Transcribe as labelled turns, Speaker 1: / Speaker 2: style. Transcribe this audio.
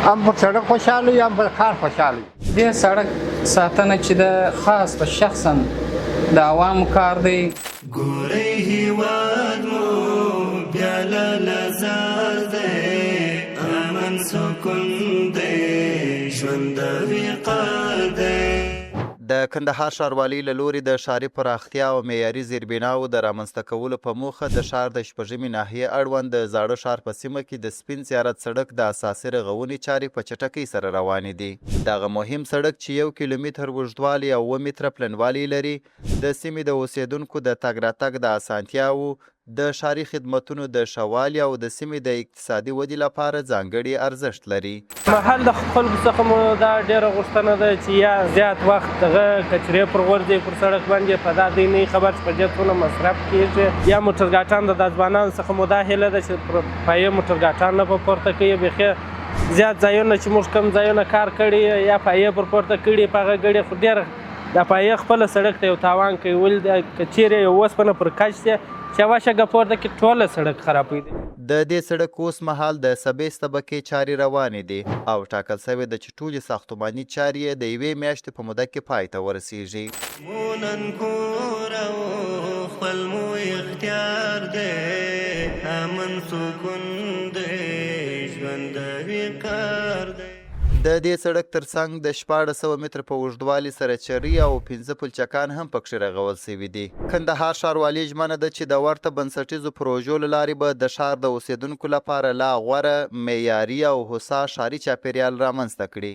Speaker 1: هم پر سړک خوشحاله وي هم پر کار خوشحاله وي.
Speaker 2: دې سړک ساتنه چې د خاص په شخصا د عوامو کار دی.
Speaker 3: ګورئ هیواد مو بیا لزار دی، امن سکون دی، ژوند د وقار دی.
Speaker 4: د کندهار ښاروالۍ له لوري د ښاري پراختیا او معیاري زیربناوو د رامنځته کولو په موخه د ښار د شپږمې ناحیې اړوند د زاړه ښار په سیمه کې د سپین زیارت سړک د اساسي رغونې چارې په چټکۍ سره روانې دي. دغه مهم سړک چې 1 کیلومتر اوږدوالی او 2 متره پلنوالی لري، د سیمې د اوسیدونکو د تګ راتګ د اسانتیاوو، د ښاري خدمتونو د ښه والي او د سیمې د اقتصادي ودې لپاره ځانګړي ارزښت لري.
Speaker 5: محل د خلکو څخه مو دا ډېره غوښتنه ده چې یا زیات وخت دغه کچرې پر غورځي پر سړک باندې په دا دی نه خبر چې په دې څونه مصرف کېږي، یا موټرګاټان د ځوانانو څخه مو دا هیله ده چې پر پایې موټرګاټان نه به پورته کوي. بیخي زیات ځایونه چې موږ کوم ځایونه کار کړي یا پایې پر پورته کړي، په هغه ګړې خو ډېره د پایې خپله سړک ته یو تاوان کوي. ولې که چیرې یو اوسپنه پر کج دی چې یوه شګه پورته کړي ټوله سړک خرابوي.
Speaker 4: د دې سړک اوس مهال د سبیس طبقې چارې روانې دي او ټاکل شوې ده چې ټولې ساختماني چارې یې د 1 میاشتې په موده کې پای ته ورسیږي.
Speaker 3: مو نن کور او خپل مو اختیار دی، امن سکون دی، ژوند د وقار دی.
Speaker 4: د دې سړک ترڅنګ د 1400 متره په اوږدوالي سره چرۍ او 5 پلچکان هم پکښې رغول شوي دي. کندهار ښاروالۍ ژمنه ده چې د ورته بنسټیزو پروژو له لارې به د ښار د اوسیدونکو لپاره لا غوره، معیاري او هوسا ښاري چاپیریال رامنځته کړي.